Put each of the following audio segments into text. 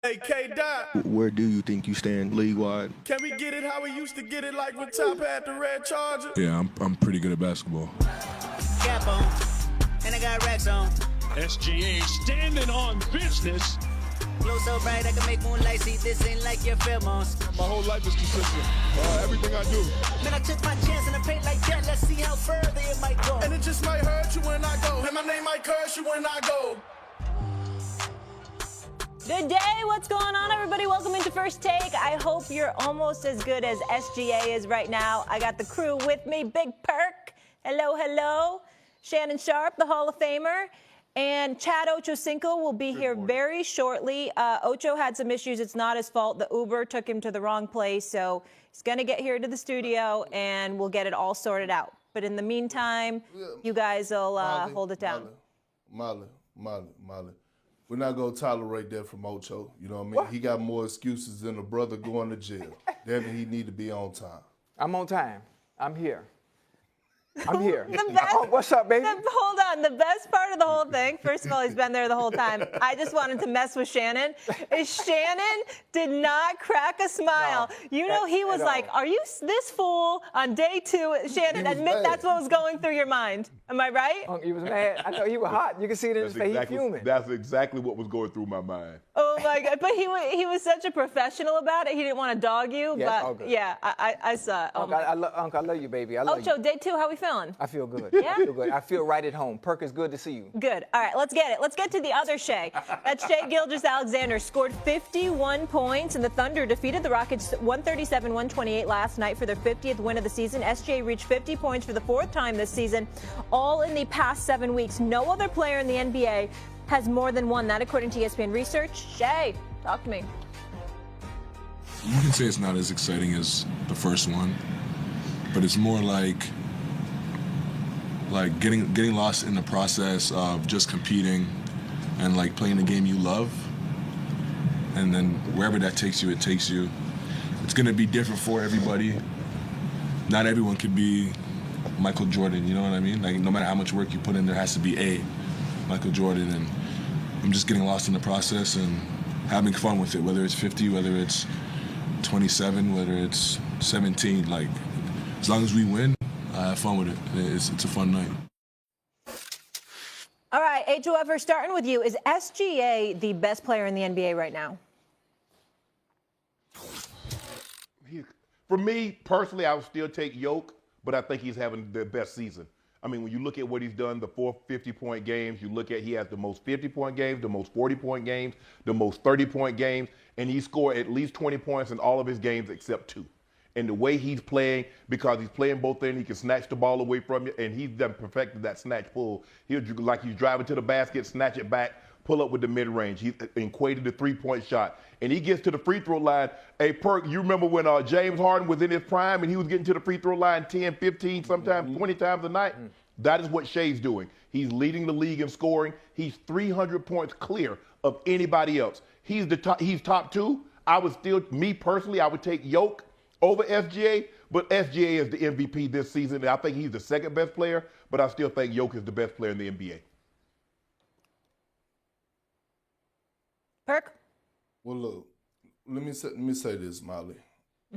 Hey, K-Dot. Where do you think you stand league-wide? Can we get it how we used to get it, like when Top had the red charger? Yeah, I'm pretty good at basketball. Cap on, and I got racks on. SGA standing on business. Glow so bright I can make moonlight see. This ain't like your pheromones. My whole life is consistent. Everything I do. Man, I took my chance in a paint like that. Let's see how further it might go. And it just might hurt you when I go. And my name might curse you when I go. Good day. What's going on, everybody? Welcome into First Take. I hope you're almost as good as SGA is right now. I got the crew with me. Big Perk. Hello, hello. Shannon Sharpe, the Hall of Famer. And Chad Ochocinco will be here very shortly. Ocho had some issues. It's not his fault. The Uber took him to the wrong place. So he's going to get here to the studio, and we'll get it all sorted out. But in the meantime, you guys will hold it down. Molly. We're not going to tolerate that from Ocho. You know what I mean? What? He got more excuses than a brother going to jail. Damn it, he need to be on time. I'm on time. I'm here. I'm here. What's up, baby? Hold on. The best part of the whole thing, first of all, he's been there the whole time. I just wanted to mess with Shannon. Shannon did not crack a smile. No, you know, he was like, are you this fool on day 2? Shannon, admit that's what was going through your mind. Am I right? He was mad. I know he was hot. You can see it in his face. He's fuming. That's exactly what was going through my mind. Oh, my God. But he was such a professional about it. He didn't want to dog you. Yes, but, yeah, I saw it. Uncle, I love you, baby. I love you. Ocho, day 2, how we feeling? I feel good. Yeah? I feel good. I feel right at home. Perk, it's good to see you. Good. All right, let's get it. Let's get to the other Shay. That's Shai Gilgeous-Alexander. Scored 51 points, and the Thunder defeated the Rockets 137-128 last night for their 50th win of the season. SJ reached 50 points for the 4th time this season, all in the past 7 weeks. No other player in the NBA has more than one. That, according to ESPN research. Shay, talk to me. You can say it's not as exciting as the first one, but it's more like getting lost in the process of just competing and like playing the game you love, and then wherever that takes you, it takes you. It's gonna be different for everybody. Not everyone could be Michael Jordan, you know what I mean? Like, no matter how much work you put in, there has to be a Michael Jordan, and I'm just getting lost in the process and having fun with it, whether it's 50, whether it's 27, whether it's 17. Like, as long as we win, I have fun with it. It's a fun night. All right, HOFer, starting with you. Is SGA the best player in the NBA right now? For me, personally, I would still take Yoke, but I think he's having the best season. I mean, when you look at what he's done, the 4 50-point games, you look at he has the most 50-point games, the most 40-point games, the most 30-point games, and he scored at least 20 points in all of his games except 2. And the way he's playing, because he's playing both ends, he can snatch the ball away from you, and he's done perfected that snatch pull. He'll, like he's driving to the basket, snatch it back, pull up with the mid-range. He's equated the three-point shot. And he gets to the free throw line. Hey, Perk, you remember when James Harden was in his prime and he was getting to the free throw line 10, 15, sometimes 20 times a night? That is what Shai's doing. He's leading the league in scoring. He's 300 points clear of anybody else. He's top 2. I would still, me personally, I would take Yoke over SGA, but SGA is the MVP this season, and I think he's the second best player, but I still think Yoke is the best player in the NBA. Perk? Well, look, let me say this, Molly.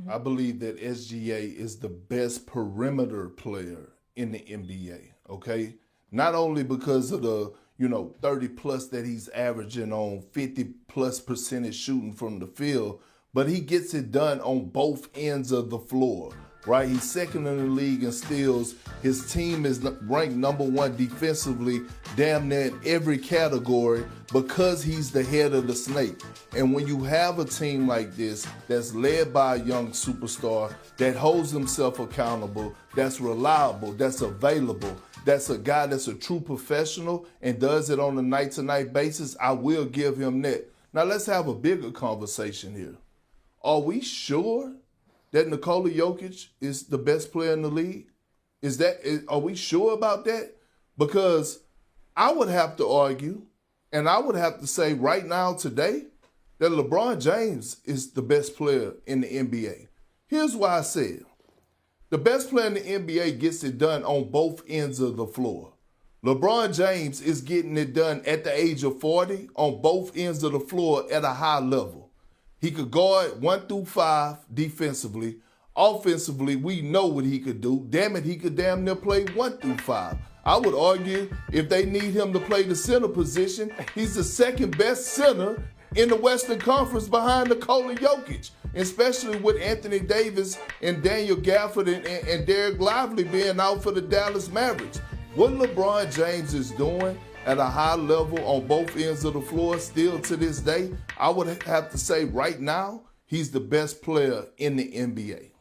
I believe that SGA is the best perimeter player in the NBA, okay? Not only because of the, 30-plus that he's averaging on 50-plus percentage shooting from the field, but he gets it done on both ends of the floor, right? He's second in the league in steals. His team is ranked number 1 defensively, damn near in every category, because he's the head of the snake. And when you have a team like this that's led by a young superstar that holds himself accountable, that's reliable, that's available, that's a guy that's a true professional and does it on a night-to-night basis, I will give him that. Now let's have a bigger conversation here. Are we sure that Nikola Jokic is the best player in the league? Are we sure about that? Because I would have to argue, and I would have to say right now today, that LeBron James is the best player in the NBA. Here's why I said, the best player in the NBA gets it done on both ends of the floor. LeBron James is getting it done at the age of 40 on both ends of the floor at a high level. He could guard 1 through 5 defensively. Offensively, we know what he could do. Damn it, he could damn near play 1 through 5. I would argue if they need him to play the center position, he's the second best center in the Western Conference behind Nikola Jokic, especially with Anthony Davis and Daniel Gafford and Derek Lively being out for the Dallas Mavericks. What LeBron James is doing at a high level on both ends of the floor still to this day, I would have to say right now, he's the best player in the NBA.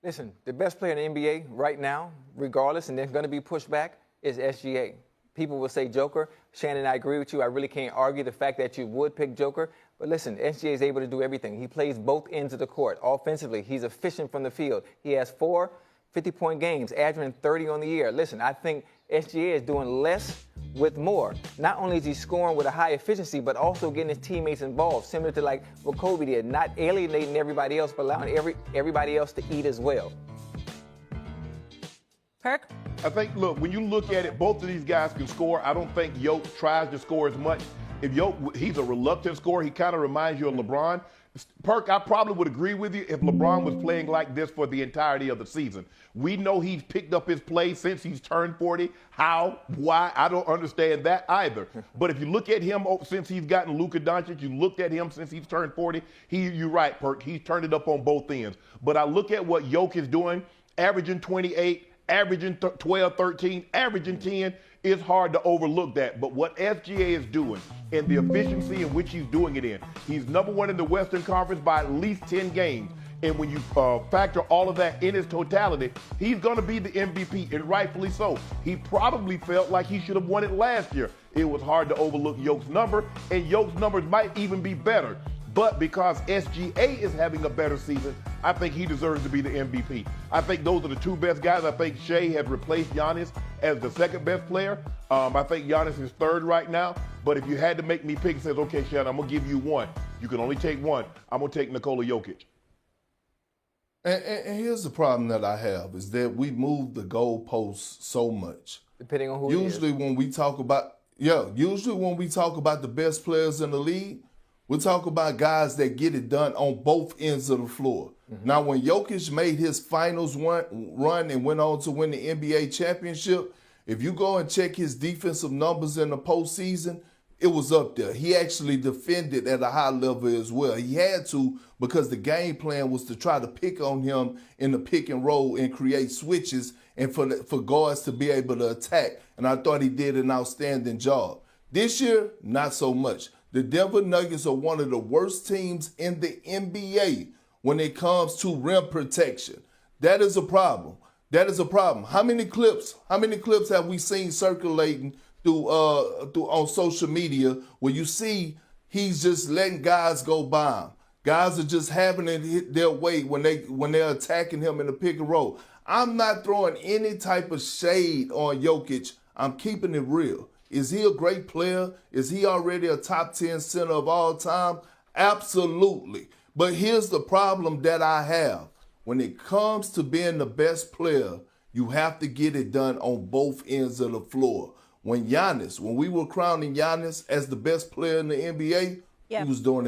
Listen, the best player in the NBA right now, regardless, and there's going to be pushback, is SGA. People will say Joker. Shannon, I agree with you. I really can't argue the fact that you would pick Joker. But listen, SGA is able to do everything. He plays both ends of the court. Offensively, he's efficient from the field. He has 4 50-point games, averaging 30 on the year. Listen, I think SGA is doing less with more. Not only is he scoring with a high efficiency, but also getting his teammates involved, similar to like what Kobe did, not alienating everybody else, but allowing everybody else to eat as well. Perk? I think, look, when you look at it, both of these guys can score. I don't think Yoke tries to score as much. If Yoke, he's a reluctant scorer. He kind of reminds you of LeBron. Perk, I probably would agree with you if LeBron was playing like this for the entirety of the season. We know he's picked up his play since he's turned 40. How? Why? I don't understand that either. But if you look at him since he's gotten Luka Doncic, you looked at him since he's turned 40, you're right, Perk, he's turned it up on both ends. But I look at what Yoke is doing, averaging 28, averaging 12, 13, averaging 10. It's hard to overlook that. But what SGA is doing and the efficiency in which he's doing it in, he's number 1 in the Western Conference by at least 10 games. And when you factor all of that in its totality, he's going to be the MVP, and rightfully so. He probably felt like he should have won it last year. It was hard to overlook Yoke's number, and Yoke's numbers might even be better. But because SGA is having a better season, I think he deserves to be the MVP. I think those are the 2 best guys. I think Shea has replaced Giannis as the second best player. I think Giannis is 3rd right now. But if you had to make me pick and says, okay, Shannon, I'm going to give you 1. You can only take 1. I'm going to take Nikola Jokic. And here's the problem that I have is that we move the goalposts so much. Depending on who usually when we talk about the best players in the league, we talk about guys that get it done on both ends of the floor. Mm-hmm. Now, when Jokic made his finals run and went on to win the NBA championship, if you go and check his defensive numbers in the postseason, it was up there. He actually defended at a high level as well. He had to because the game plan was to try to pick on him in the pick and roll and create switches and for guards to be able to attack. And I thought he did an outstanding job. This year, not so much. The Denver Nuggets are one of the worst teams in the NBA when it comes to rim protection. That is a problem. That is a problem. How many clips have we seen circulating through on social media where you see he's just letting guys go by him? Guys are just having it hit their way when they're attacking him in the pick and roll. I'm not throwing any type of shade on Jokic. I'm keeping it real. Is he a great player? Is he already a top 10 center of all time? Absolutely. But here's the problem that I have. When it comes to being the best player, you have to get it done on both ends of the floor. When we were crowning Giannis as the best player in the NBA, he was doing it